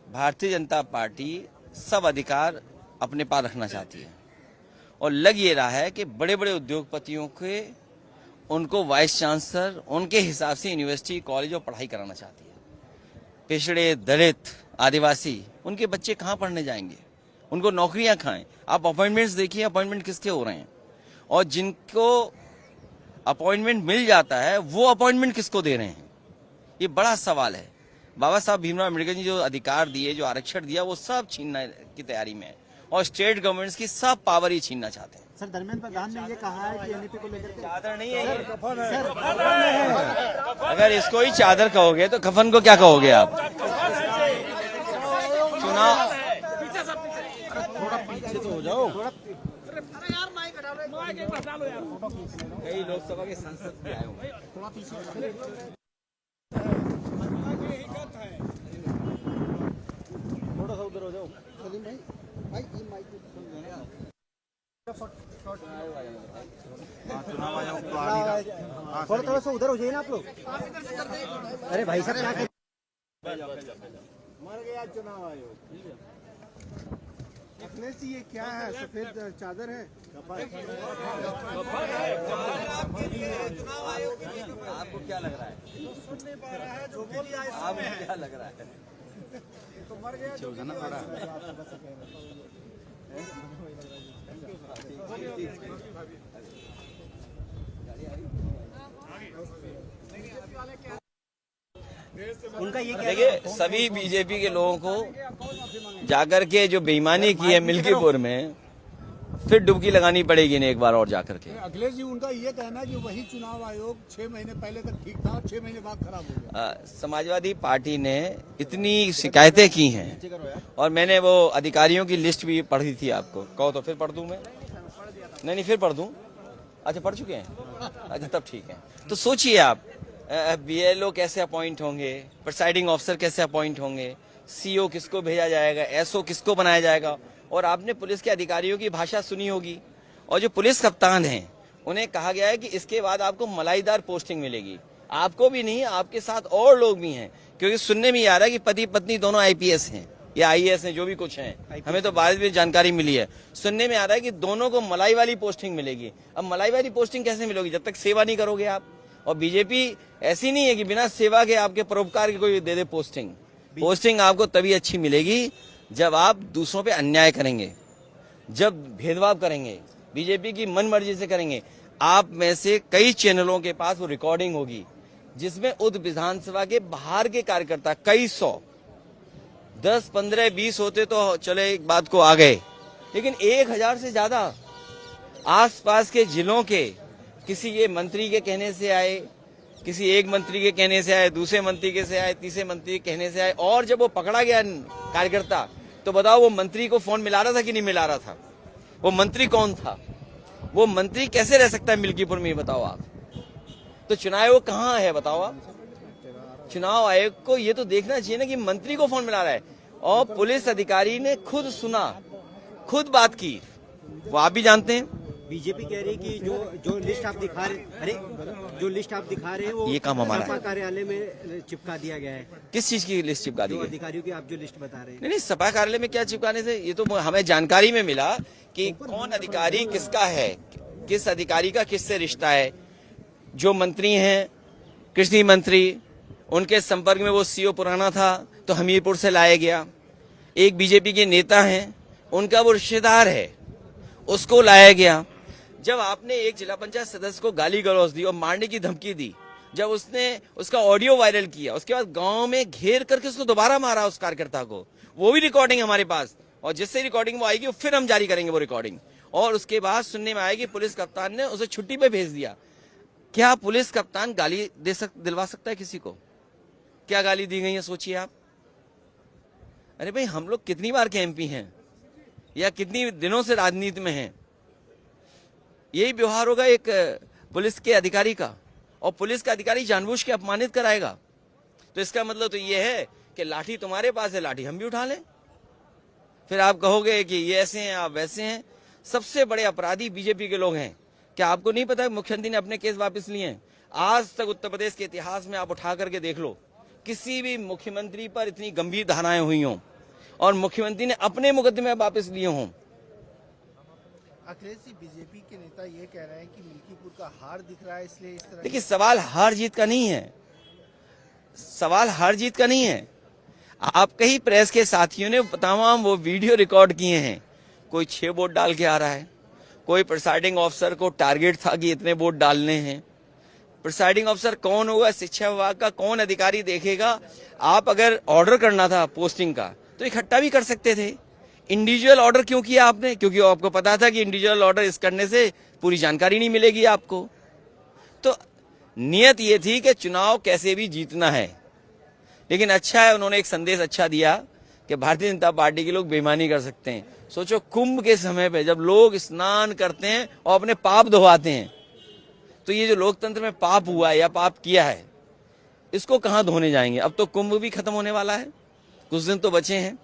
Bharatiya Janata party सब अधिकार अपने पास रखना चाहती है और लग ये रहा है कि बड़े बड़े उद्योगपतियों के उनको वाइस चांसलर उनके हिसाब से यूनिवर्सिटी कॉलेज और पढ़ाई कराना चाहती है। पिछड़े, दलित, आदिवासी उनके बच्चे कहाँ पढ़ने जाएंगे, उनको नौकरियां खाएं। आप अपॉइंटमेंट्स देखिए, अपॉइंटमेंट किसके हो रहे हैं, और जिनको अपॉइंटमेंट मिल जाता है वो अपॉइंटमेंट किसको दे रहे हैं, ये बड़ा सवाल है। बाबा साहब भीमराव अम्बेडकर जी जो अधिकार दिए, जो आरक्षण दिया, वो सब छीनने की तैयारी में है और स्टेट गवर्नमेंट्स की सब पावर ही छीनना चाहते हैं। सर, धर्मेंद्र प्रधान ने ये कहा है कि एनईपी को लेकर चादर नहीं है ये। अगर इसको ही चादर कहोगे तो कफन को क्या कहोगे आप? चुनाव थोड़ा पीछे तो हो जाओ। कई लोकसभा के सांसद भी आए होंगे। थोड़ा पीछे थोड़ा सा उधर हो जाओ। सलीम भाई, ये माइक चुनाव आयोग तो थोड़ा सा उधर हो जाइए ना आप लोग। अरे भाई साहब क्या मर गया चुनाव आयोग। अखिलेश जी, ये क्या है? सफेद चादर है। आपको क्या लग रहा है? सुन नहीं पा रहा है, जो बोल रहा है आपको क्या लग रहा है? तो मर गया उनका ये क्या? देखिए, सभी बीजेपी के लोगों को जाकर के जो बेईमानी की है मिल्कीपुर में, फिर डुबकी लगानी पड़ेगी ना एक बार और जाकर के। अखिलेश जी, उनका ये कहना है कि वही चुनाव आयोग 6 महीने पहले तक ठीक था, 6 महीने बाद खराब हो गया। समाजवादी पार्टी ने इतनी शिकायतें की हैं और मैंने वो अधिकारियों की लिस्ट भी पढ़ी थी। आपको कहो तो फिर पढ़ दूं मैं? नहीं, फिर पढ़ दूं? अच्छा, पढ़ चुके हैं? अच्छा, तब ठीक है। तो सोचिए आप, बीएलओ कैसे अपॉइंट होंगे, प्रिसाइडिंग ऑफिसर कैसे अपॉइंट होंगे, सीओ किसको भेजा जाएगा, एसओ किसको बनाया जाएगा। और आपने पुलिस के अधिकारियों की भाषा सुनी होगी, और जो पुलिस कप्तान हैं उन्हें कहा गया है कि इसके बाद आपको मलाईदार पोस्टिंग मिलेगी। आपको भी नहीं, आपके साथ और लोग भी हैं, क्योंकि सुनने में आ रहा है कि पति पत्नी दोनों आईपीएस हैं या आईएएस हैं, जो भी कुछ हैं। हमें तो बाद में जानकारी मिली है। सुनने में आ रहा है कि दोनों को मलाई वाली पोस्टिंग मिलेगी। अब मलाई वाली पोस्टिंग कैसे मिलेगी? जब तक सेवा नहीं करोगे आप। और बीजेपी ऐसी नहीं है कि बिना सेवा के, आपके परोपकार के कोई दे दे पोस्टिंग। पोस्टिंग आपको तभी अच्छी मिलेगी जब आप दूसरों पे अन्याय करेंगे, जब भेदभाव करेंगे, बीजेपी की मन मर्जी से करेंगे। आप में से कई चैनलों के पास वो रिकॉर्डिंग होगी जिसमें उद विधानसभा के बाहर के कार्यकर्ता कई सौ, 10, 15, 20 होते तो चले एक बात को आ गए, लेकिन 1000 से ज्यादा आसपास के जिलों के किसी ये मंत्री के कहने से आए, किसी एक मंत्री के कहने से आए, दूसरे मंत्री के से आए, तीसरे मंत्री के कहने से आए। और जब वो पकड़ा गया कार्यकर्ता, तो बताओ वो मंत्री को फोन मिला रहा था कि नहीं मिला रहा था? वो मंत्री कौन था? वो मंत्री कैसे रह सकता है मिल्कीपुर में, ये बताओ आप। तो चुनाव आयोग कहाँ है बताओ आप? चुनाव आयोग को ये तो देखना चाहिए ना कि मंत्री को फोन मिला रहा है, और पुलिस अधिकारी ने खुद सुना, खुद बात की। वो आप भी जानते हैं। बीजेपी कह रही है कि जो लिस्ट आप दिखा रहे, अरे जो लिस्ट आप दिखा रहे हैं वो ये काम हमारा सपा कार्यालय में चिपका दिया गया है। किस चीज की लिस्ट चिपका दी गई? अधिकारियों की आप जो लिस्ट बता रहे हैं। नहीं, सपा कार्यालय में क्या चिपकाने से, ये तो हमें जानकारी में मिला कि कौन अधिकारी किसका है, किस अधिकारी का किससे रिश्ता है। जो मंत्री हैं, कृषि मंत्री, उनके संपर्क में वो सीओ पुराना था तो हमीरपुर से लाया गया। एक बीजेपी के नेता हैं, उनका वो रिश्तेदार है, उसको लाया गया। जब आपने एक जिला पंचायत सदस्य को गाली गलौज दी और मारने की धमकी दी, जब उसने उसका ऑडियो वायरल किया, उसके बाद गांव में घेर करके उसको दोबारा मारा उस कार्यकर्ता को, वो भी रिकॉर्डिंग हमारे पास, और जिससे रिकॉर्डिंग वो आएगी फिर हम जारी करेंगे वो रिकॉर्डिंग। और उसके बाद सुनने में आएगी पुलिस कप्तान ने उसे छुट्टी पे भेज दिया। क्या पुलिस कप्तान गाली दिलवा सकता है किसी को? क्या गाली दी गई है सोचिए आप। अरे भाई, हम लोग कितनी बार के एमपी हैं या कितनी दिनों से राजनीति में हैं? यही व्यवहार होगा एक पुलिस के अधिकारी का, और पुलिस का अधिकारी जानबूझ के अपमानित कराएगा। तो इसका मतलब तो ये है कि लाठी तुम्हारे पास है, लाठी हम भी उठा लें। फिर आप कहोगे कि ये ऐसे हैं, आप वैसे हैं। सबसे बड़े अपराधी बीजेपी के लोग हैं। क्या आपको नहीं पता मुख्यमंत्री ने अपने केस वापस लिए हैं? आज तक उत्तर प्रदेश के इतिहास में आप उठा करके देख लो, किसी भी मुख्यमंत्री पर इतनी गंभीर धाराएं हुई हों, और मुख्यमंत्री ने अपने मुकदमे वापस लिए हों। अखिलेश जी, बीजेपी के नेता ये कह रहे हैं कि मिल्कीपुर का हार दिख रहा है, इसलिए इस तरह देखिए, सवाल हार जीत का नहीं है, सवाल हार जीत का नहीं है। आपके ही प्रेस के साथियों ने तमाम वो वीडियो रिकॉर्ड किए हैं। कोई 6 वोट डाल के आ रहा है, कोई प्रिसाइडिंग ऑफिसर को टारगेट था कि इतने वोट डालने हैं। प्रिसाइडिंग ऑफिसर कौन होगा, शिक्षा विभाग का कौन अधिकारी देखेगा? आप अगर ऑर्डर करना था पोस्टिंग का तो इकट्ठा भी कर सकते थे। इंडिविजुअल ऑर्डर क्यों किया आपने? क्योंकि आपको पता था कि इंडिविजुअल ऑर्डर इस करने से पूरी जानकारी नहीं मिलेगी आपको। तो नियत ये थी कि चुनाव कैसे भी जीतना है। लेकिन अच्छा है, उन्होंने एक संदेश अच्छा दिया कि भारतीय जनता पार्टी के लोग बेईमानी कर सकते हैं। सोचो, कुंभ के समय पे जब लोग स्नान करते हैं और अपने पाप धोवाते हैं, तो ये जो लोकतंत्र में पाप हुआ है या पाप किया है, इसको कहां धोने जाएंगे? अब तो कुंभ भी खत्म होने वाला है, कुछ दिन तो बचे हैं।